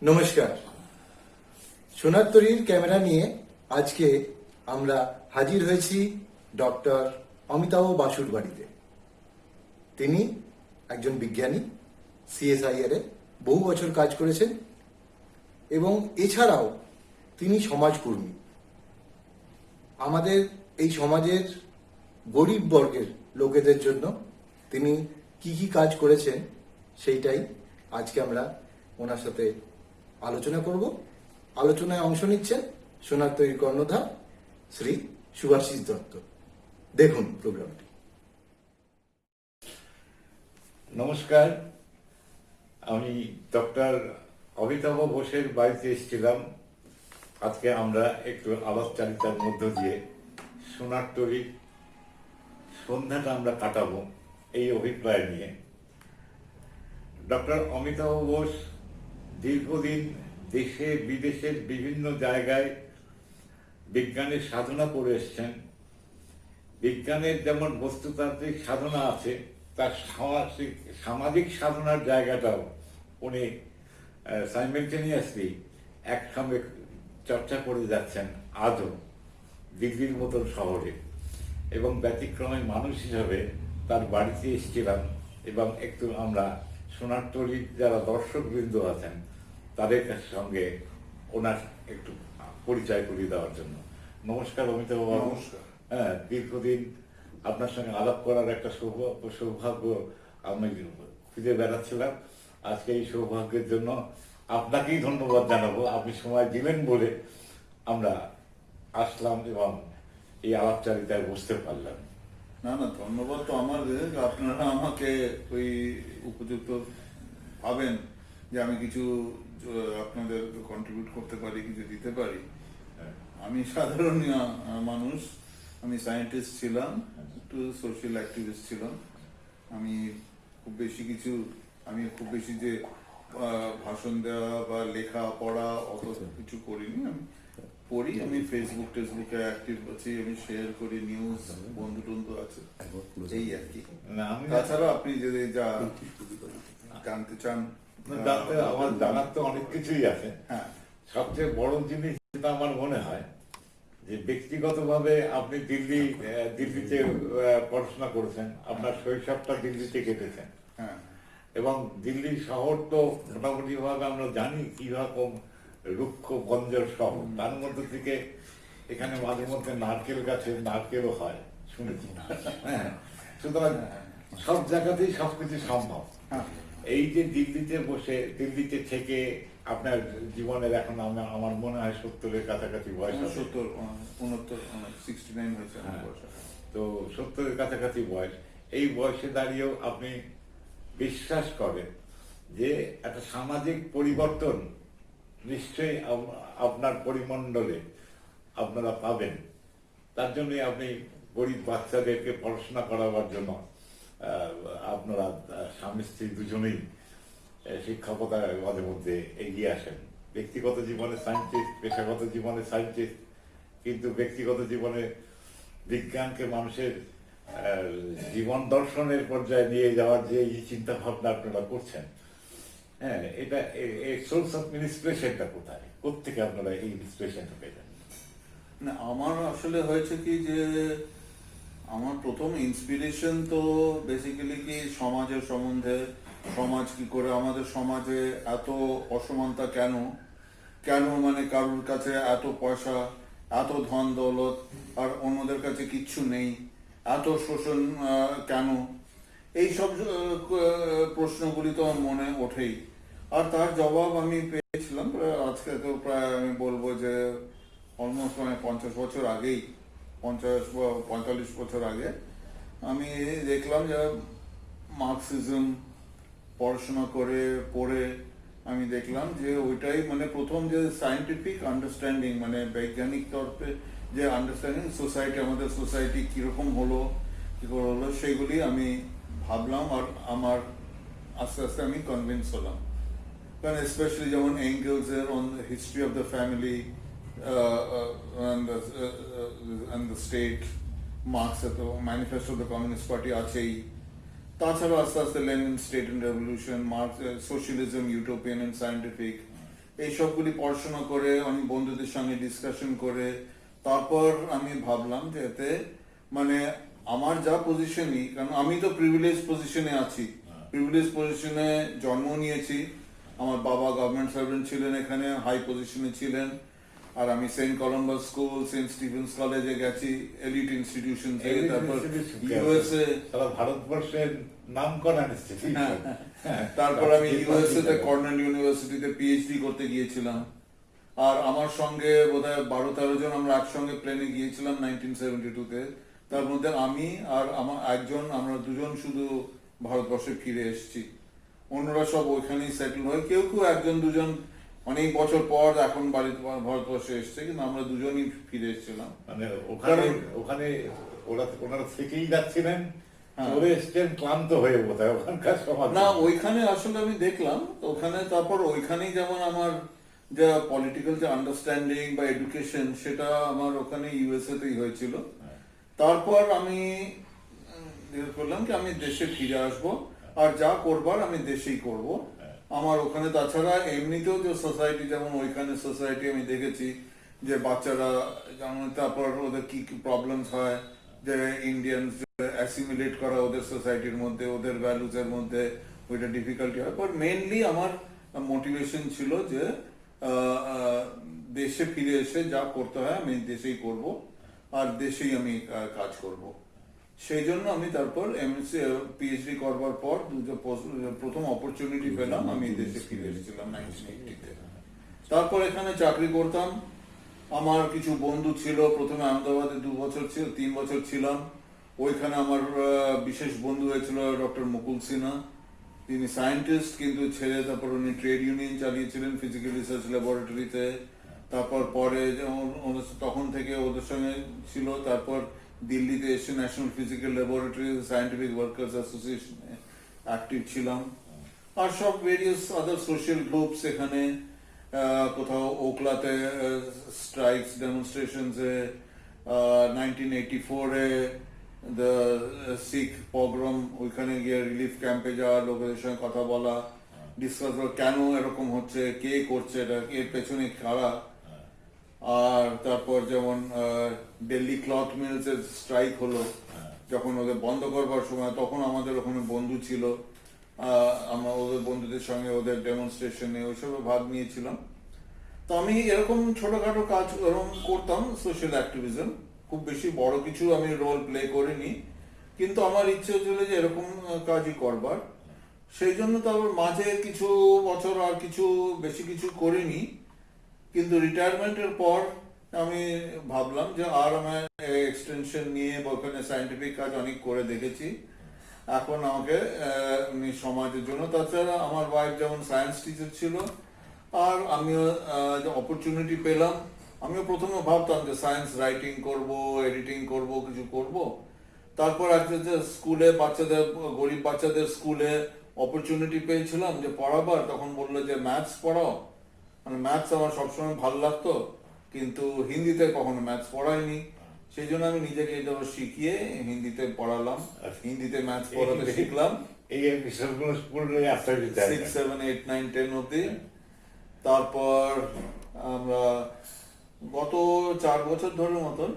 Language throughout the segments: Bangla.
নমস্কার। সোনার তরীর ক্যামেরা নিয়ে আজকে আমরা হাজির হয়েছি ডক্টর অমিতাভ বাসুর বাড়িতে। তিনি একজন বিজ্ঞানী, সিএসআইআর এ বহু বছর কাজ করেছেন এবং এছাড়াও তিনি সমাজকর্মী। আমাদের এই সমাজের গরিব বর্গের লোকেদের জন্য তিনি কি কি কাজ করেছেন সেইটাই আজকে আমরা ওনার সাথে আলোচনা করব। আলোচনায় অংশ নিচ্ছেন সোনার তৈরি কর্ণধার শ্রী সুভাষিস দত্ত। দেখুন প্রোগ্রামটি। নমস্কার, আমি ডক্টর অমিতাভ বোসের বাড়িতে এসেছিলাম। আজকে আমরা একটু আলাপচারিতার মধ্য দিয়ে সোনার তরীর সন্ধ্যাটা আমরা কাটাবো এই অভিপ্রায় নিয়ে। ডক্টর অমিতাভ বোস দীর্ঘদিন দেশে বিদেশের বিভিন্ন জায়গায় বিজ্ঞানের সাধনা করে এসছেন। বিজ্ঞানের যেমন বস্তুতান্ত্রিক সাধনা আছে, তার সামাজিক সাধনার জায়গাটাও উনি সাইমেলটেনিয়াসলি একসঙ্গে চর্চা করে যাচ্ছেন আজও দিল্লির মতন শহরে। এবং ব্যতিক্রমী মানুষ হিসাবে তার বাড়িতে এসেছিলাম এবং একটু আমরা সোনার তরীর যারা দর্শকবৃন্দ আছেন তাদের সঙ্গে ওনার একটু পরিচয় করিয়ে দেওয়ার জন্য। নমস্কার অমিতাভ বাবু। নমস্কার। হ্যাঁ, দীর্ঘদিন আপনার সঙ্গে আলাপ করার একটা সৌভাগ্য আমি খুঁজে বেড়াচ্ছিলাম। আজকে এই সৌভাগ্যের জন্য আপনাকেই ধন্যবাদ জানাবো। আপনি সময় দিলেন বলে আমরা আসলাম এবং এই আলাপচারিতায় বসতে পারলাম। না, ধন্যবাদ তো আমার। আপনারা আমাকে ওই উপযুক্ত ভাবেন যে আমি কিছু আপনাদের কন্ট্রিবিউট করতে পারি, কিছু দিতে পারি। আমি সাধারণ মানুষ, আমি সায়েন্টিস্ট ছিলাম, একটু সোশ্যাল অ্যাক্টিভিস্ট ছিলাম। আমি খুব বেশি যে ভাষণ দেওয়া বা লেখা পড়া অত কিছু করিনি। আমি পড়ি, আমি ফেসবুকে অ্যাক্টিভ আছি, আমি শেয়ার করি নিউজ, বন্ধু টন্ধু আছে, এই আর কি। তাছাড়া আপনি যদি যা জানতে চান, আমার জানার তো অনেক কিছুই আছে। হ্যাঁ, সবচেয়ে বড় জিনিস যেটা আমার মনে হয় যে ব্যক্তিগতভাবে আপনি দিল্লিতে পড়াশোনা করেছেন, আপনার শৈশবটা দিল্লিতে কেটেছেন। হ্যাঁ, এবং দিল্লি শহর তো মোটামুটি ভাবে আমরা জানি কিরকম রুক্ষ বঞ্জর শহর। তার মধ্যে থেকে এখানে মাঝে মধ্যে নারকেল গাছে নারকেলও হয় শুনেছি। হ্যাঁ, সুতরাং সব জায়গাতেই সবকিছু সম্ভব। হ্যাঁ। এই যে দিল্লিতে থেকে আপনার জীবনের এখন আমার মনে হয় 70-এর কাছাকাছি বয়স হবে। 69 হয়েছে আমার বয়স। তো 70-এর কাছাকাছি বয়স। এই বয়সে দাঁড়িয়েও আপনি বিশ্বাস করেন যে একটা সামাজিক পরিবর্তন নিশ্চয়ই আপনার পরিমণ্ডলে আপনারা পাবেন। তার জন্যই আপনি গরিব বাচ্চাদেরকে পড়াশোনা করাবার জন্য আপনারা স্বামী স্ত্রী দুজনেই শিক্ষকতার মাঝে মধ্যে এগিয়ে আসেন। ব্যক্তিগত জীবনে সায়েন্টিস্ট, পেশাগত জীবনে সায়েন্টিস্ট, কিন্তু ব্যক্তিগত জীবনে বিজ্ঞানকে মানুষের জীবন দর্শনের পর্যায়ে নিয়ে যাওয়ার যে এই চিন্তা ভাবনা আপনারা করছেন, হ্যাঁ, এটা সোর্স অফ ইন্সপিরেশনটা কোথায়, কোত্থেকে আপনারা এই ইন্সপিরেশনটা পেলেন? না, আমার আসলে হয়েছে কি যে আমার প্রথম ইন্সপিরেশন তো বেসিক্যালি কি সমাজের সম্বন্ধে, সমাজ কি করে, আমাদের সমাজে এত অসমানতা কেন মানে কারোর কাছে এত পয়সা, এত ধন দৌলত আর অন্যদের কাছে কিচ্ছু নেই, এত শোষণ কেন, এইসব প্রশ্নগুলি তো আমার মনে ওঠেই। আর তার জবাব আমি পেয়েছিলাম আজকে তো প্রায় আমি বলবো যে অলমোস্ট মানে 50 বছর আগেই, 50 বা 45 বছর আগে আমি দেখলাম যে মার্কসিজম পড়াশোনা পড়ে আমি দেখলাম যে ওইটাই মানে প্রথম যে সায়েন্টিফিক আন্ডারস্ট্যান্ডিং, মানে বৈজ্ঞানিক তরফে যে আন্ডারস্ট্যান্ডিং সোসাইটি, আমাদের সোসাইটি কিরকম হলো, কি করে হলো, সেইগুলি আমি ভাবলাম। আর আমার আস্তে আস্তে আমি কনভিন্স হলাম। কারণ স্পেশালি যেমন এঙ্গেলসের on the history of the family and the state, মার্কসের তো manifesto of the communist party আছেই। তাছাড়া আস্তে আস্তে Lenin, state and revolution, Marx, socialism, utopian and scientific, এইসবগুলি পড়াশোনা করে অনেক বন্ধুদের সঙ্গে ডিসকাশন করে তারপর আমি ভাবলাম যে এতে মানে আমার যা পজিশনই, কারণ আমি তো প্রিভিলেজ পজিশনে আছি, প্রিভিলেজ পজিশনে জন্ম নিয়েছি, আমার বাবা গভর্নমেন্ট সার্ভেন্ট ছিলেন, এখানে হাই পজিশনে ছিলেন, আর আমি saint Columba's school, saint Stephen's কলেজে গেছি, এলিট ইনস্টিটিউশন থেকে, তারপর ইউএসএ, সারা ভারতবর্ষের নাম করা ইনস্টিটিউশন। তারপর আমি ইউএসএ তে কর্নেল ইউনিভার্সিটিতে পিএইচডি করতে গিয়েছিলাম। আর আমার সঙ্গে বোধহয় 12-13 জন আমরা একসঙ্গে প্লেনে গিয়েছিলাম 1972-তে। তার মধ্যে আমি আর আমার একজন, আমরা দুজন শুধু ভারতবর্ষে ফিরে এসেছি, অন্যরা সব ওইখানেই সেটেল হয়। কেউ কেউ একজন দুজন অনেক বছর পর এখন বাড়িতে ভারতবর্ষে এসছে, কিন্তু আমরা দুজনই ফিরে এসেছিলাম। মানে ওখানে ওখানে ওনারা থেকেই যাচ্ছিলেন, চলে এসছেন ক্লান্ত হয়ে বোধহয় ওখানকার সমাজ। না, ওইখানে আসলে আমি দেখলাম ওখানে, তারপর ওইখানেই যেমন আমার যা পলিটিক্যাল যে আন্ডারস্ট্যান্ডিং বা এডুকেশন, সেটা আমার ওখানে ইউএসএ তেই হয়েছিল। তারপর আমি ডিসাইড করলাম কি আমি দেশে ফিরে আসব, আর যা করবার আমি দেশেই করব। আমার ওখানে তাছাড়া এমনিতেও যে সোসাইটি, যেমন ওইখানে সোসাইটি আমি দেখেছি যে বাচ্চারা যেমন, তারপর ওদের কি কি প্রবলেমস হয়, যে ইন্ডিয়ান অ্যাসিমিলেট করা ওদের সোসাইটির মধ্যে, ওদের ভ্যালুজ এর মধ্যে ওইটা ডিফিকাল্টি হয়। বাট মেইনলি আমার মোটিভেশন ছিল যে দেশে ফিরে এসে যা করতে হয় আমি দেশেই করব, আর দেশেই আমি কাজ করব। সেই জন্য আমি তারপর এমএসসি পিএইচডি করবার পর প্রথম অপরচুনিটি পেলাম, আমি দেশে ফিরে এসেছিলাম 1980-তে। তারপর এখানে চাকরি করতাম। আমার কিছু বন্ধু ছিল, প্রথমে আহমেদাবাদে 2 বছর ছিল, 3 বছর ছিলাম। ওইখানে আমার বিশেষ বন্ধু হয়েছিল ডক্টর মুকুল সিনহা। তিনি সায়েন্টিস্ট, কিন্তু ছেড়ে তারপর উনি ট্রেড ইউনিয়ন চালিয়েছিলেন ফিজিক্যাল রিসার্চ ল্যাবরেটরিতে। তারপর পরে তখন থেকে ওদের সঙ্গে ছিল। তারপর দিল্লিতে এসে national physical laboratory scientific workers অ্যাসোসিয়েশনে অ্যাক্টিভ ছিলাম। আর সব ভেরিয়াস আদার সোশ্যাল গ্রুপস, এখানে কোথাও ওকলাতে স্ট্রাইকস ডেমনস্ট্রেশনসে, 1984-এ দ্য শিখ পগ্রম, ওইখানে গিয়ে রিলিফ ক্যাম্পে যাওয়া, লোকেদের সঙ্গে কথা বলা, ডিসকাস করা কেন এরকম হচ্ছে, কে করছে এটা, এর পেছনে কারা। আর তারপর যেমন দিল্লি ক্লথ মিলস এর স্ট্রাইক হলো, যখন ওদের বন্ধ করবার সময়, তখন আমাদের ওখানে বন্ধু ছিল, আমরা ওদের বন্ধুদের সঙ্গে ওদের ডেমনস্ট্রেশনে ওইসবে ভাগ নিয়েছিলাম। তো আমি এরকম ছোটখাটো কাজ এরকম করতাম, সোশ্যাল অ্যাক্টিভিজম। খুব বেশি বড় কিছু আমি রোল প্লে করিনি, কিন্তু আমার ইচ্ছে ছিল যে এরকম কাজই করবার। সেই জন্য তারপর মাঝে কিছু বছর আর কিছু বেশি কিছু করিনি, কিন্তু রিটায়ারমেন্টের পর আমি ভাবলাম যে আর আমার এক্সটেনশন নিয়ে বা ওখানে সায়েন্টিফিক কাজ অনেক করে দেখেছি, এখন আমাকে সমাজের জন্য। তাছাড়া আমার ওয়াইফ যেমন সায়েন্স টিচার ছিল, আর আমিও যে অপরচুনিটি পেলাম, আমিও প্রথমে ভাবতাম যে সায়েন্স রাইটিং করব, এডিটিং করব, কিছু করব। তারপর একটা যে স্কুলে বাচ্চাদের, গরিব বাচ্চাদের স্কুলে অপরচুনিটি পেয়েছিলাম যে পড়াবার, তখন বললো যে ম্যাথস পড়াও। মানে ম্যাথস আমার সবসময় ভালো লাগতো, কিন্তু হিন্দিতে কখনো ম্যাথস পড়াইনি। সেই জন্য আমি নিজেকে এটা শিখিয়ে হিন্দিতে পড়ালাম, হিন্দিতে ম্যাথস পড়াতে শিখলাম এই বিষয়গুলো স্কুলে 6, 7, 8, 9, 10 অব্দি। তারপর আমরা গত 4 বছর ধরে মতন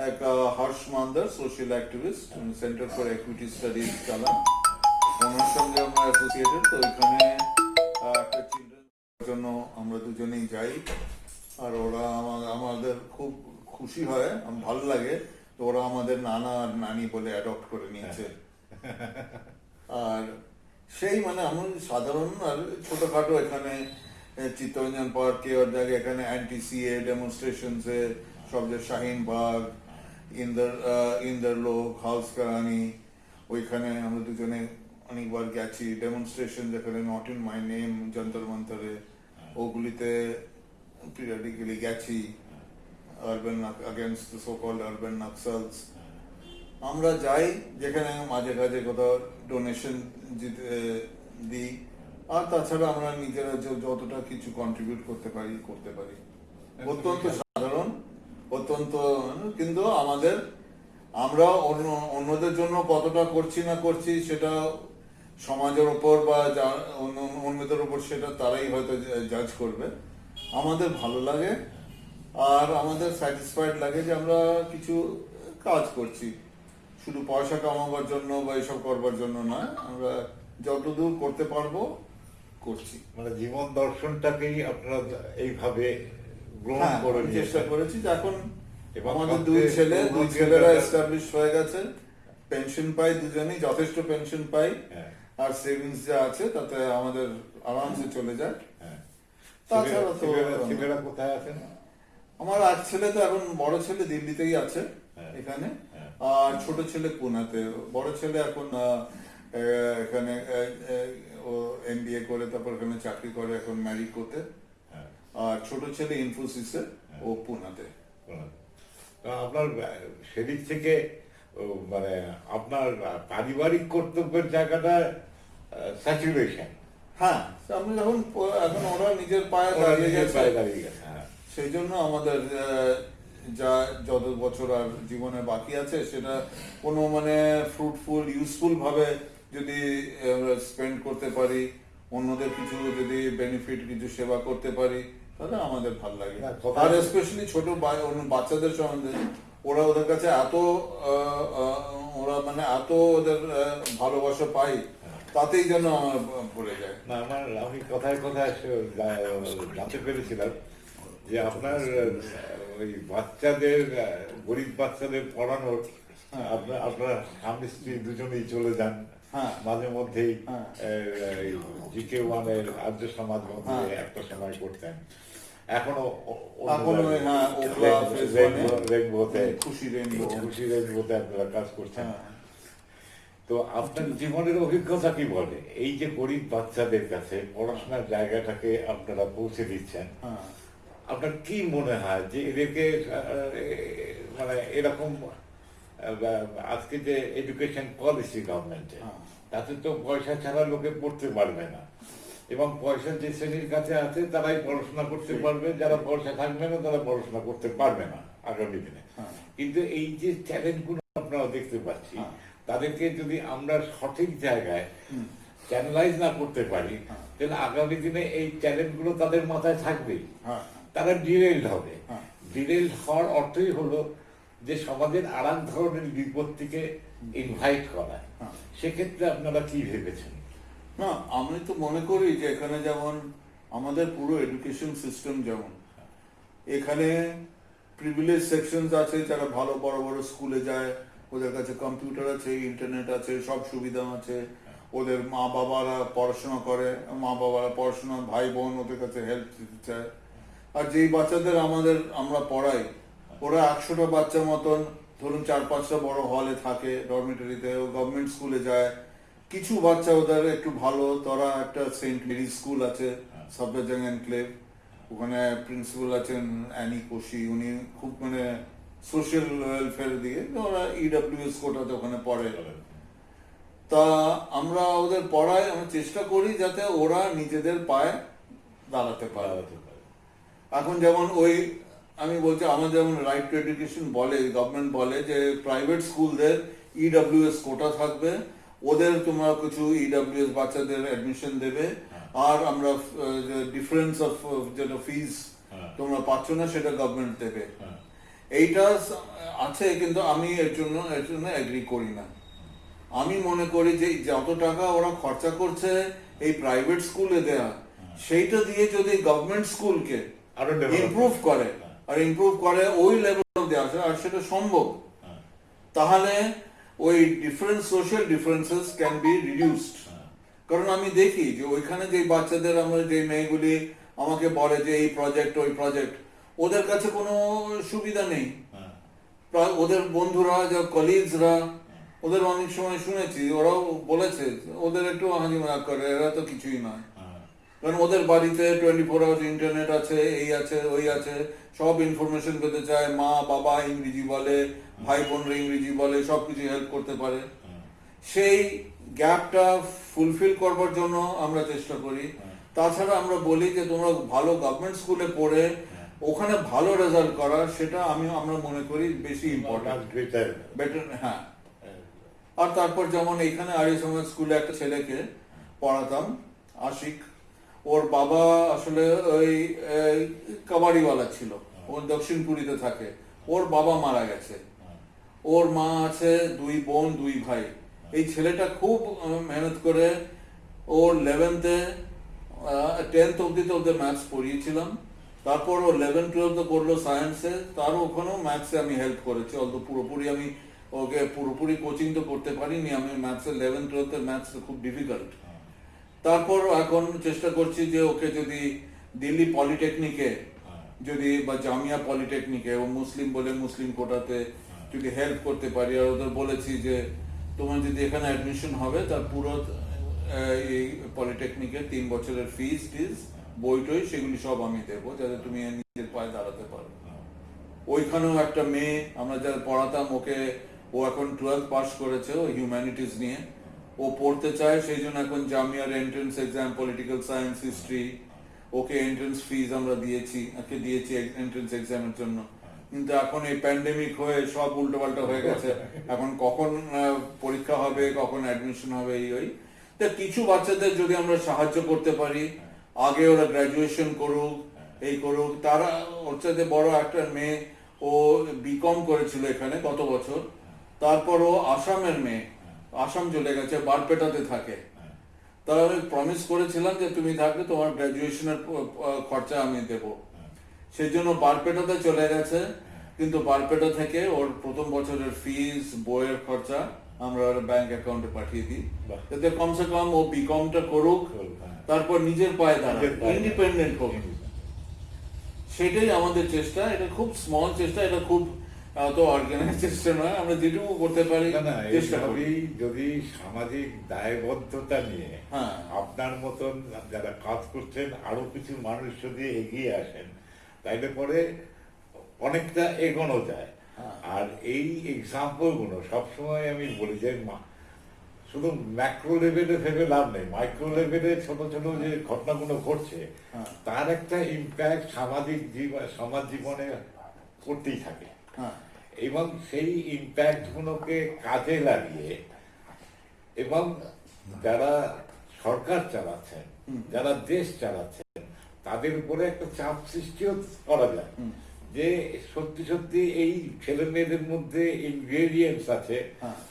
এক Harsh Mander social activist, centre for equity studies চালান, ওনার সঙ্গে আমরা অ্যাসোসিয়েটেড। তো ওইখানে একটা চিলড্রেন জন্য আমরা দুজনেই যাই, আর ওরা আমাদের খুব খুশি হয়, ভালো লাগে। তো ওরা আমাদের নানা আর নানি বলে অ্যাডপ্ট করে নিয়েছে। আর সেই মানে আমি সাধারণ আর ছোটখাটো এখানে চিত্তরঞ্জন পার্কে ওর জায়গায় এখানে অ্যান্টি-সিএ ডেমনস্ট্রেশনসে, সব যে শাহিন বাগ, ইন্দার লোক, হাউস কারানি, ওইখানে আমরা দুজনে অনেকবার গেছি। ডেমনস্ট্রেশন যেখানে not in my name, Jantar মন্তরে, ওগুলিতে পিরিয়ডিক্যালি গেছি। Urban against the so called urban Naxals আমরা যাই, যেখানে মাঝে কাজে কোথাও ডোনেশন দিই। আর তাছাড়া আমরা নিজেরা যতটা কিছু কন্ট্রিবিউট করতে পারি। অত্যন্ত সাধারণ, অত্যন্ত, কিন্তু আমরা অন্যদের জন্য কতটা করছি না করছি সেটা সমাজের ওপর বা অন্যদের ওপর সেটা তারাই হয়তো জাজ করবে। আমাদের ভালো লাগে আর আমাদের স্যাটিসফাইড লাগে যে আমরা কিছু কাজ করছি, শুধু পয়সা কামাবার জন্য বা এসব করবার জন্য নয়, আমরা যতদূর করতে পারবো করছি। মানে জীবন দর্শনটাকেই আপনারা এইভাবে গ্রহণ হ্যাঁ, করে আমি চেষ্টা নিয়েছেন। করেছি যে এখন এবং আমাদের সবচেয়ে দুই উন্নতির ছেলেরা ব্যাপার- এস্টাবলিশ হয়ে গেছে, পেনশন পাই, দুজনেই যথেষ্ট পেনশন পাই, হ্যাঁ, আর সেভিংস যা আছে তাতে আমাদের আরামসে চলে যায়। হ্যাঁ। তাছাড়া তো ছেলেরা কোথায় আছেন? আমার এক ছেলে তো এখন, বড় ছেলে দিল্লিতেই আছে হ্যাঁ। এখানে, হ্যাঁ। আর ছোট ছেলে পুনাতে। বড় ছেলে এখন এখানে ও এমবিএ করে তারপর এখানে চাকরি করে, এখন ম্যারি করতে। হ্যাঁ। আর ছোট ছেলে ইনফোসিসে, ও পুনাতে। তো আপনার সেদিক থেকে মানে আপনার পারিবারিক কর্তব্যের জায়গাটা স্যাচুরেশন, হ্যাঁ, আমি এখন ওরা নিজের পায়ে দাঁড়িয়ে গেছে, হ্যাঁ। সেই জন্য আমাদের যা যত বছর আর জীবনে বাকি আছে সেটা কোনো মানে ফ্রুটফুল ইউজফুল ভাবে যদি স্পেন্ড করতে পারি, অন্যদের কিছু যদি বেনিফিট কিছু সেবা করতে পারি, তাহলে আমাদের ভালো লাগে। না, কথা- আর স্পেশালি ছোট অন্য বাচ্চাদের সম্বন্ধে ওদের কাছে এত ওরা মানে এত ওদের ভালোবাসা পাই, তাতেই যেন আমার ভরে যায়। না, আমি কথায় কথায় জানতে পেরেছিলাম যে আপনার ওই বাচ্চাদের, গরিব বাচ্চাদের পড়ানোর আপনার স্বামী স্ত্রী দুজনেই চলে যান হ্যাঁ। মাঝে মধ্যেই। হ্যাঁ। জিকে ওয়ানের আর্য সমাজ মন্দিরে হ্যাঁ। একটা সময় করতেন, এখনো হ্যাঁ, ওখলা, ফেজ ওয়ানে, রেনবোতে, খুশি রেনবো। খুশি রেনবোতে আপনারা কাজ করছেন। হ্যাঁ। তো আপনার জীবনের অভিজ্ঞতা কি বলে, এই যে গরিব বাচ্চাদের কাছে পড়াশোনার জায়গাটাকে আপনারা পৌঁছে দিচ্ছেন, হ্যাঁ। আপনার কি মনে হয় যে এদেরকে মানে এরকম আজকে যে এডুকেশন পলিসি গভর্নমেন্টের, হ্যাঁ। তাতে তো পয়সা ছাড়া লোকে পড়তে পারবে না, এবং পয়সা যে শ্রেণীর কাছে আছে তারাই পড়াশোনা করতে পারবে, যারা পয়সা থাকবে না তারা পড়াশোনা করতে পারবে না আগামী দিনে। হ্যাঁ। কিন্তু এই যে চ্যালেঞ্জগুলো আপনারা দেখতে পাচ্ছি, হ্যাঁ। তাদেরকে যদি আমরা সঠিক জায়গায় হুম। চ্যানেলাইজ না করতে পারি, হ্যাঁ। তাহলে আগামী দিনে এই চ্যালেঞ্জগুলো তাদের মাথায় থাকবেই, হ্যাঁ। তারা ডিরেইলড হবে। হ্যাঁ। ডিরেইলড হওয়ার অর্থই হলো যে সমাজের আর এক ধরনের বিপত্তিকে ইনভাইট করা। হ্যাঁ। সেক্ষেত্রে আপনারা কি ভেবেছেন? না, আমি তো মনে করি যে এখানে যেমন আমাদের পুরো এডুকেশন সিস্টেম, যেমন এখানে প্রিভিলেজ সেকশন আছে, যারা ভালো বড় বড় স্কুলে যায়, ওদের কাছে কম্পিউটার আছে, ইন্টারনেট আছে, সব সুবিধা আছে, ওদের মা বাবারা পড়াশোনা করে, মা বাবারা পড়াশোনা, ভাই বোন ওদের কাছে হেল্প দিতে চায়। আর যেই বাচ্চাদের আমরা পড়াই, ওরা 100টা বাচ্চা মতন ধরুন 4-5টা বড় হলে থাকে, ডরমিটরিতে, গভর্নমেন্ট স্কুলে যায়। কিছু বাচ্চা ওদের একটু ভালো, তারা একটা সেন্ট মেরি স্কুল আছে, সাবজাং এনক্লেভ, ওখানে প্রিন্সিপাল আছেন অ্যানি কোশি, উনি খুব মানে সোশ্যাল ওয়েলফেয়ার দিয়ে, ওরা ইডব্লিউএস কোটাতে ওখানে পড়ে। তা আমরা ওদের পড়াই, আমরা চেষ্টা করি যাতে ওরা নিজেদের পায়ে দাঁড়াতে পারে। এখন যেমন আমি বলছি, আমাদের যেমন রাইট টু এডুকেশন বলে, গভর্নমেন্ট বলে যে প্রাইভেট স্কুলদের ইডব্লিউএস কোটা থাকবে, ওদের তোমরা কিছু ইডব্লিউএস বাচ্চাদের অ্যাডমিশন দেবে, আর আমরা ডিফারেন্স অফ যেটা ফিস তোমরা পাচ্ছ না সেটা গভর্নমেন্ট দেবে। এইটা আছে, কিন্তু আমি এর জন্য এগ্রি করি না। আমি মনে করি যে যত টাকা ওরা খরচা করছে এই প্রাইভেট স্কুলে দেয়া, সেইটা দিয়ে যদি গভর্নমেন্ট স্কুলকে আরো ইমপ্রুভ করে, আর ইমপ্রুভ করে ওই লেভেল অব্দি আসে, আর সেটা সম্ভব, তাহলে ওই social differences can be reduced. কারণ আমি দেখি যে ওইখানে যে বাচ্চাদের, আমরা যে মেয়েগুলি আমাকে বলে যে এই প্রজেক্ট ওই প্রজেক্ট, ওদের কাছে কোনো সুবিধা নেই। ওদের বন্ধুরা, যা কলিগসরা, ওদের অনেক সময় শুনেছি ওরাও বলেছে ওদের একটু হাজি মজাক করে, এরা তো কিছুই নয়। কারণ ওদের বাড়িতে 24 আওয়ার্স ইন্টারনেট আছে, এই আছে ওই আছে, সব ইনফরমেশন পেতে চায়, মা বাবা ইংরেজি বলে, ভাই বোনরা ইংরেজি বলে, সবকিছু হেল্প করতে পারে। সেই গ্যাপটা ফুলফিল করবার জন্য আমরা চেষ্টা করি। তাছাড়া আমরা বলি যে তোমরা ভালো গভর্নমেন্ট স্কুলে পড়ে ওখানে ভালো রেজাল্ট করা, সেটা আমরা মনে করি বেশি ইম্পর্টেন্ট, বেটার। হ্যাঁ। আর তারপর যেমন এখানে আর্য সমাজ স্কুলে একটা ছেলেকে পড়াতাম, আশিক, ওর বাবা আসলে ওই কাবাডিওয়ালা ছিল, ও দক্ষিণ পুরীতে থাকে। ওর বাবা মারা গেছে, ওর মা আছে, 2 বোন 2 ভাই। এই ছেলেটা খুব মেহনত করে, ওর 11th-এ 10th অব্দি তো ওদের ম্যাথস পড়িয়েছিলাম, তারপর ও 11-12 করলো সায়েন্সে, তারও ওখানেও ম্যাথসে আমি হেল্প করেছি। অল্প পুরোপুরি আমি ওকে পুরোপুরি কোচিং তো করতে পারিনি, আমি ম্যাথসে 11-12 ম্যাথস খুব ডিফিকাল্ট। তারপর এখন চেষ্টা করছি যে ওকে যদি দিল্লি পলিটেকনিকে যদি বা জামিয়া পলিটেকনিকে, ও মুসলিম বলে মুসলিম কোটাতে যদি হেল্প করতে পারি। আর ওদের বলেছি যে তোমার যদি এখানে অ্যাডমিশন হবে তার পুরো এই পলিটেকনিকে 3 বছরের ফিস বই টই সেগুলি সব আমি দেবো, যাতে তুমি নিজের পায়ে দাঁড়াতে পারো। ওইখানেও একটা মেয়ে আমরা যারা পড়াতাম, ওকে, ও এখন 12th পাস করেছে, ও হিউম্যানিটিস নিয়ে ও পড়তে চায়, সেই জন্য এখন জামিয়ার entrance exam, political science, history, okay entrance fees আমরা দিয়েছি এন্ট্রান্স এক্সামের জন্য। কিন্তু এখন এই প্যান্ডেমিক হয়ে সব উল্টোপাল্টা হয়ে গেছে, এখন কখন পরীক্ষা হবে, কখন অ্যাডমিশন হবে, এই তা কিছু বাচ্চাদের যদি আমরা সাহায্য করতে পারি, আগে ওরা গ্রাজুয়েশন করুক, এই করুক। তারা ওর চাইতে বড় একটা মেয়ে, ও বিকম করেছিল এখানে গত বছর, তারপর ও আসামের মেয়ে, আসাম চলে গেছে, বারপেটাতে থাকে। তারা আমি প্রমিস করেছিলাম যে তুমি থাকলে তোমার গ্রাজুয়েশনের খরচা আমি দেব, সেই জন্য বারপেটাতে চলে গেছে। কিন্তু বারপেটা থেকে ওর প্রথম বছরের ফিস, বইয়ের খরচা আমরা ব্যাংক অ্যাকাউন্টে পাঠিয়ে দিই, যাতে কমসে কম ও বিকমটা করুক, তারপর নিজের পায়ে দাঁড়াবে, ইন্ডিপেন্ডেন্ট হোক। সেটাই আমাদের চেষ্টা। এটা খুব স্মল চেষ্টা, এটা খুব তো অর্গানাইজ চেষ্টা নয়, আমরা যেটুকু করতে পারি চেষ্টা করি। যদি সামাজিক দায়বদ্ধতা নিয়ে হ্যাঁ। আপনার মতন যারা কাজ করছেন আরো কিছু মানুষ যদি এগিয়ে আসেন, তাইলে পরে অনেকটা এগোনো যায়। আর এই এক্সাম্পল গুলো সবসময় আমি বলি যে শুধু ম্যাক্রো লেভেলে ভেবে লাভ নেই, মাইক্রো লেভেলে ছোট ছোট যে ঘটনাগুলো ঘটছে তার একটা ইম্প্যাক্ট সমাজ জীবনে করতেই থাকে। এবং সেই ইম্প্যাক্ট গুলোকে কাজে লাগিয়ে এবং যারা সরকার চালাচ্ছেন, যারা দেশ চালাচ্ছেন, তাদের উপরে একটা চাপ সৃষ্টিও করা যায় যে সত্যি সত্যি এই ছেলে মেয়েদের মধ্যে ইনগ্রেডিয়েন্টস আছে,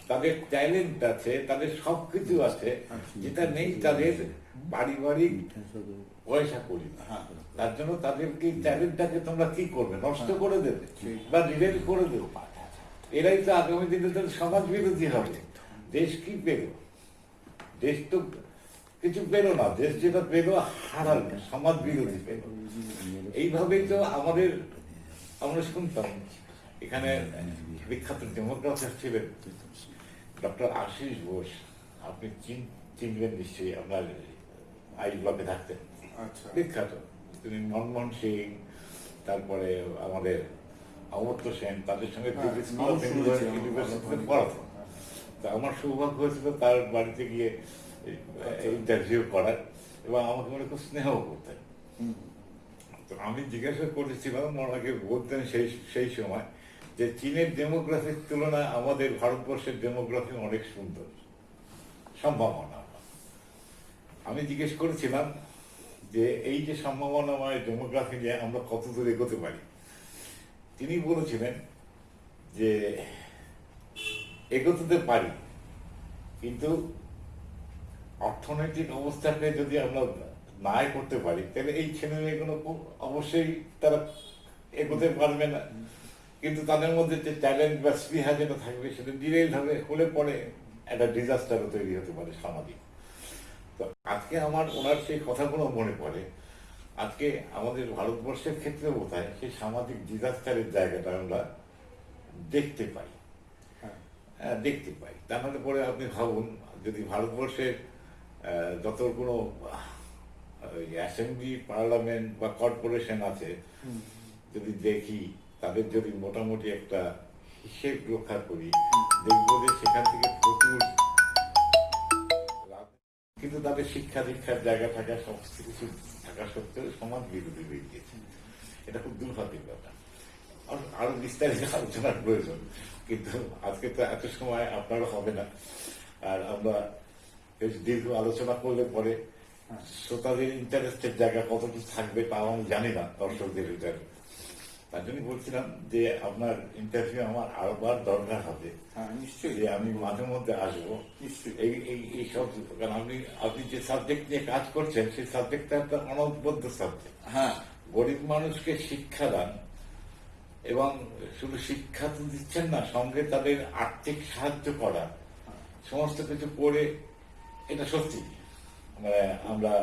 তাদের ট্যালেন্ট আছে, তাদের সবকিছু আছে, যেটা নেই তাদের পারিবারিক পয়সা করি। তার জন্য তাদেরকে ট্যালেন্টটাকে তোমরা কি করবে, নষ্ট করে দেবে বা ডিলেট করে দেবে। এরাই তো আগামী দিনে তাদের সমাজ বিরোধী হবে। দেশ কি পেল? দেশ তো কিছু পেল না, দেশ যেটা পেল হারাল, সমাজ বিরোধী পেল। এইভাবেই তো আমরা শুনতাম এখানে বিখ্যাত ডেমোক্রেট ছিলেন ডক্টর আশিস ঘোষ, আপনি চিনবেন নিশ্চয়ই, আপনার আই ব্লকে থাকতেন, বিখ্যাত। তিনি মনমোহন সিং, তারপরে আমাদের অমর্ত্য সেন, তাদের সঙ্গে ইউনিভার্সিটিতে পড়াতেন। তা আমার সৌভাগ্য হয়েছিল তার বাড়িতে গিয়ে ইন্টারভিউ করার, এবং আমাকে মনে খুব স্নেহ করতেন। তো আমি জিজ্ঞাসা করেছিলাম, ওনাকে বলতেন সেই সময় যে চীনের ডেমোগ্রাফির তুলনায় আমাদের ভারতবর্ষের ডেমোগ্রাফি অনেক সুন্দর, সম্ভাবনা। আমি জিজ্ঞেস করেছিলাম যে এই যে সম্ভাবনাময় ডেমোগ্রাফি নিয়ে আমরা কত দূর এগোতে পারি। তিনি বলেছিলেন যে এগোতে পারি, কিন্তু অর্থনৈতিক অবস্থাকে যদি আমরা না করতে পারি তাহলে এই ছেলে মেয়েগুলো অবশ্যই তারা এগোতে পারবে না। কিন্তু তাদের মধ্যে যে ট্যালেন্ট বা স্পৃহা যেটা থাকবে সেটা ডিরেল হলে পরে একটা ডিজাস্টারও তৈরি হতে পারে সামাজিক। তো আজকে আমার ওনার সেই কথাগুলো মনে পড়ে। আজকে আমাদের ভারতবর্ষের ক্ষেত্রে বোধহয় সেই সামাজিক ডিজাস্টারের জায়গাটা আমরা দেখতে পাই। তাহলে পরে আপনি ভাবুন, যদি ভারতবর্ষের যত কোনো অ্যাসেম্বলি, পার্লামেন্ট বা কর্পোরেশন আছে, যদি দেখি তাদের যদি মোটামুটি একটা হিসেব রক্ষা করি, দেখবো যে সেখান থেকে প্রচুর, কিন্তু তাদের শিক্ষা দীক্ষার জায়গা থাকা, সমস্ত কিছু থাকা সত্ত্বেও সমাজ বিরোধী হয়ে গিয়েছে। এটা খুব দুর্ভাগ্যের ব্যাপার। আরো বিস্তারিত আলোচনার প্রয়োজন, কিন্তু আজকে তো এত সময় আপনারও হবে না। আর আমরা বেশ দীর্ঘ আলোচনা করলে পরে শ্রোতাদের ইন্টারেস্টের জায়গা কতটুকু থাকবে তাও আমি জানি না দর্শকদের ভিতরে। তার জন্য বলছিলাম যে আপনার ইন্টারভিউ আমার আরবার দরকার হবে, হ্যাঁ নিশ্চয়ই, যে আমি মাঝে মধ্যে আসবো। নিশ্চয়ই। এই সব, কারণ আপনি যে সাবজেক্ট নিয়ে কাজ করছেন সেই সাবজেক্টটা একটা অনবদ্য সাবজেক্ট। হ্যাঁ, গরিব মানুষকে শিক্ষাদান, এবং শুধু শিক্ষা তো দিচ্ছেন না, সঙ্গে তাদের আর্থিক সাহায্য করা, সমস্ত কিছু করে, এটা সত্যি মানে আমরা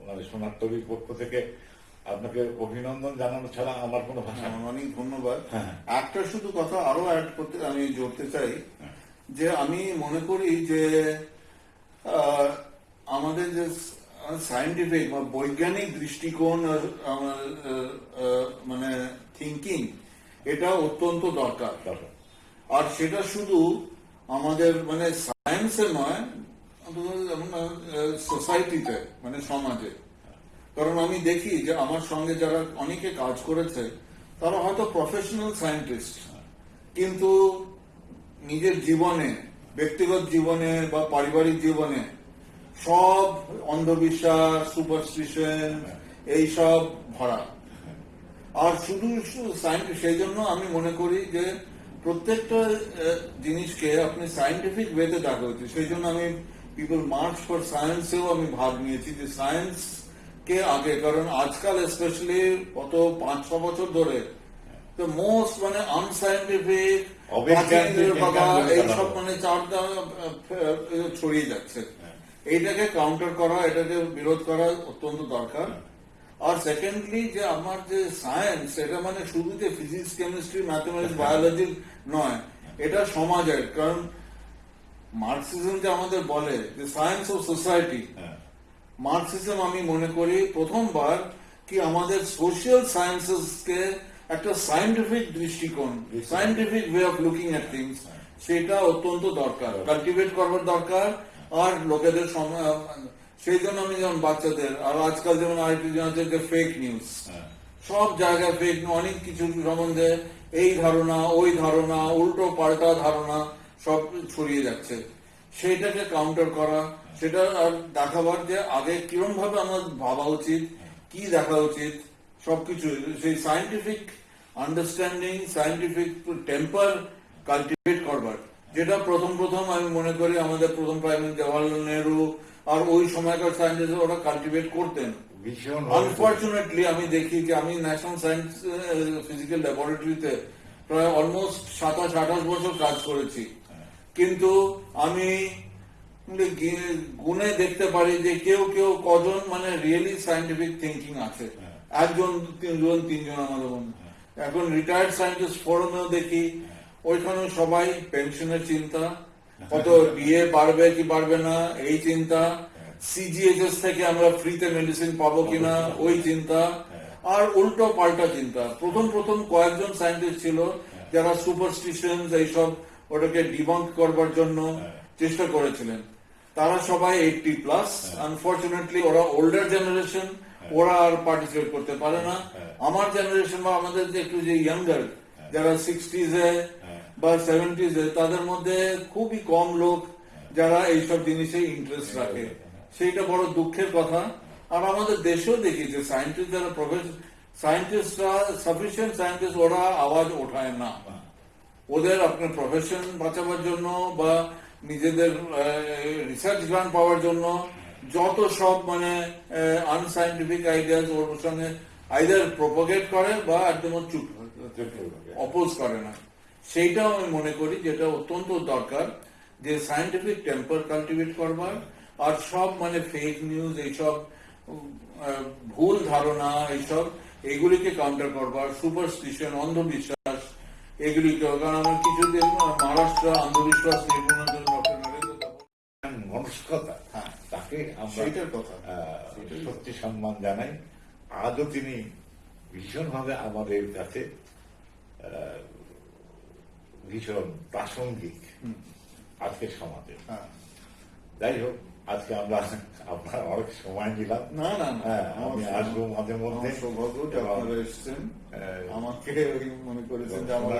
মানে সোনার তরীর পক্ষ থেকে আপনাকে অভিনন্দন জানানো ছাড়া আমার কোনো ভাষা নেই। অনেক ধন্যবাদ। হ্যাঁ। একটা শুধু কথা আরো অ্যাড করতে আমি জড়তে চাই, যে আমি মনে করি যে আমাদের যে সায়েন্টিফিক বা বৈজ্ঞানিক দৃষ্টিকোণ মানে থিঙ্কিং, এটা অত্যন্ত দরকার। আর সেটা শুধু আমাদের মানে সায়েন্সে নয়, সোসাইটিতে মানে সমাজে। কারণ আমি দেখি যে আমার সঙ্গে যারা অনেকে কাজ করেছে তারা হয়তো প্রফেশনাল সায়েন্টিস্ট, কিন্তু নিজের জীবনে, ব্যক্তিগত জীবনে বা পারিবারিক জীবনে সব অন্ধবিশ্বাস, সুপারস্টিশন এইসব ভরা। আর শুধু সায়েন্টিফিক, সেই জন্য আমি মনে করি যে প্রত্যেকটা জিনিসকে আপনি সায়েন্টিফিক ওয়েতে দেখা উচিত। সেই জন্য আমি পিপল মার্চ ফর সায়েন্সেও আমি ভাগ নিয়েছি, যে সায়েন্স কে আগে। কারণ আজকাল স্পেশালি গত 5-6 বছর ধরে তো মোস্ট মানে আনসাইন্টিফিক কথা এইসব মানে চারটা ছড়িয়ে যাচ্ছে। এইটাকে কাউন্টার করা, এটাকে বিরোধ করা অত্যন্ত দরকার। আর সেকেন্ডলি যে আমার যে সায়েন্স, এটা মানে শুধু যে ফিজিক্স, কেমিস্ট্রি, ম্যাথমেটিক্স, বায়োলজি নয়, এটা সমাজের। কারণ মার্কসিজম যে আমাদের বলে যে সায়েন্স অফ সোসাইটি, মার্কসিজম আমি মনে করি প্রথমবার কি আমাদের সোশিয়াল সায়েন্সেসকে একটা সায়েন্টিফিক দৃষ্টিকোণ, scientific way of looking at things, সেটা অত্যন্ত দরকার, কালটিভেট করবার দরকার। আর লোকেদের সেই জন্য আমি যেমন বাচ্চাদের, আর আজকাল যেমন আরেকটি আছে যে ফেক নিউজ, সব জায়গায় ফেক, অনেক কিছু সম্বন্ধে এই ধারণা, ওই ধারণা, উল্টো পাল্টা ধারণা সব ছড়িয়ে যাচ্ছে। সেইটাকে কাউন্টার করা, সেটা আর দেখাবার যে আগে কিরম ভাবে আমার ভাবা উচিত, কি দেখা উচিত, সবকিছু সেই scientific understanding, scientific temper cultivate করবার, যেটা প্রথম আমি মনে করি আমাদের প্রথম প্রাইম মিনিস্টার জওয়াহরলাল নেহরু আর ওই সময়কার সায়েন্টিস্ট ওরা কালটিভেট করতেন। আনফর্চুনেটলি আমি দেখি যে আমি ন্যাশনাল সায়েন্স ফিজিক্যাল ল্যাবরেটরিতে প্রায় অলমোস্ট 27-28 বছর কাজ করেছি, কিন্তু আমি গুণে দেখতে পারি যে কেউ কজন মানে রিয়েলি সায়েন্টিফিক থিঙ্কিং আছে, একজন, তিনজন আমাদের মধ্যে। এখন রিটায়ার্ড সায়েন্টিস্ট ফোরামেও দেখি, ওইখানে সবাই পেনশনের চিন্তা, কত বিয়ে পারবে কি পারবে না এই চিন্তা, সিজিএইচএস থেকে আমরা ফ্রিতে মেডিসিন পাবো কিনা ওই চিন্তা, আর উল্টো পাল্টা চিন্তা। প্রথম কয়েকজন সায়েন্টিস্ট ছিল যারা সুপারস্টিশন এইসব ওটাকে ডিবাঙ্ক করবার জন্য চেষ্টা করেছিলেন। তারা সবাই 80+, আনফর্চুনেটলি ওরা ওল্ডার জেনারেশন, ওরা আর পার্টিসিপেট করতে পারে না। আমার জেনারেশন বা আমাদের যে একটু যে ইয়াঙ্গার, যারা 60s-এ বা 70s-এ, তাদের মধ্যে খুবই কম লোক যারা এইসব জিনিসে ইন্টারেস্ট রাখে। সেইটা বড় দুঃখের কথা। আর আমাদের দেশেও দেখি যে সায়েন্টিস্ট যারা সায়েন্টিস্টরা সাফিসিয়েন্ট সায়েন্টিস্ট, ওরা আওয়াজ ওঠায় না। ওদের আপনার প্রফেশন বাঁচাবার জন্য বা নিজেদের রিসার্চ গ্রান্ট পাওয়ার জন্য যত সব মানে আনসাইন্টিফিক আইডিয়াস ওর সঙ্গে আইদার প্রোপাগেট করে বা একদম চুপ অপোজ করে না। সেইটাও আমি মনে করি যেটা অত্যন্ত দরকার, যে সায়েন্টিফিক টেম্পার কালটিভেট করবার, আর সব মানে ফেক নিউজ, এইসব ভুল ধারণা, এইসব এগুলিকে কাউন্টার করবার, সুপারস্টিশন, অন্ধবিশ্বাস এগুলিকে। কারণ আমার কিছুদিন মহারাষ্ট্র অন্ধবিশ্বাস নির্মূলের মনস্কতা, তাকে সেইটার কথা সত্যি সম্মান জানাই। আজও তিনি ভীষণভাবে আমাদের কাছে ভীষণ প্রাসঙ্গিক আজকের সমাজে। যাই হোক, আজকে আমরা আপনার অনেক সময় দিলাম। না আমি আসবো মাঝে মধ্যে। সৌভাগ্য যে আপনারা এসেছেন, আমাকে মনে করেছেন যে আমার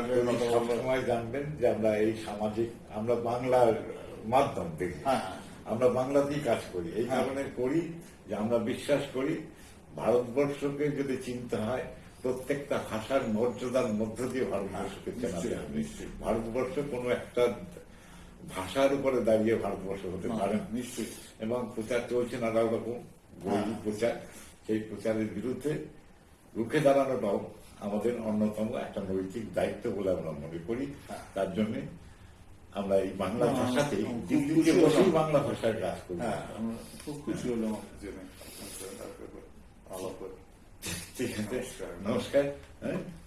সবসময় জানবেন যে আমরা এই সামাজিক, আমরা বাংলার মাধ্যম দেখি, আমরা বাংলাতেই কাজ করি, এই হ্যাঁ। কারণে করি যে আমরা বিশ্বাস করি ভারতবর্ষকে যদি চিনতে হয় প্রত্যেকটা ভাষার মর্যাদার মধ্য দিয়ে ভারতবর্ষকে চেনাতে নিশ্চয়ই, হবে। নিশ্চয়ই। ভারতবর্ষ কোনো একটা ভাষার উপরে দাঁড়িয়ে ভারতবর্ষ হতে পারে না। নিশ্চয়ই। এবং প্রচার চলছে নানা রকম বই হ্যাঁ। প্রচার, সেই প্রচারের বিরুদ্ধে রুখে দাঁড়ানোটাও আমাদের অন্যতম একটা নৈতিক দায়িত্ব বলে আমরা মনে করি। হ্যাঁ। তার জন্য আমরা এই বাংলা না, ভাষাতেই খুব দিল্লিতে খুশি হলাম। বসেই বাংলা ভাষায় কাজ করি। হ্যাঁ, আমরা খুব খুশি হলাম জেনে আপনার সাথে আলাপ করে। ঠিক আছে, নমস্কার। নমস্কার। হ্যাঁ।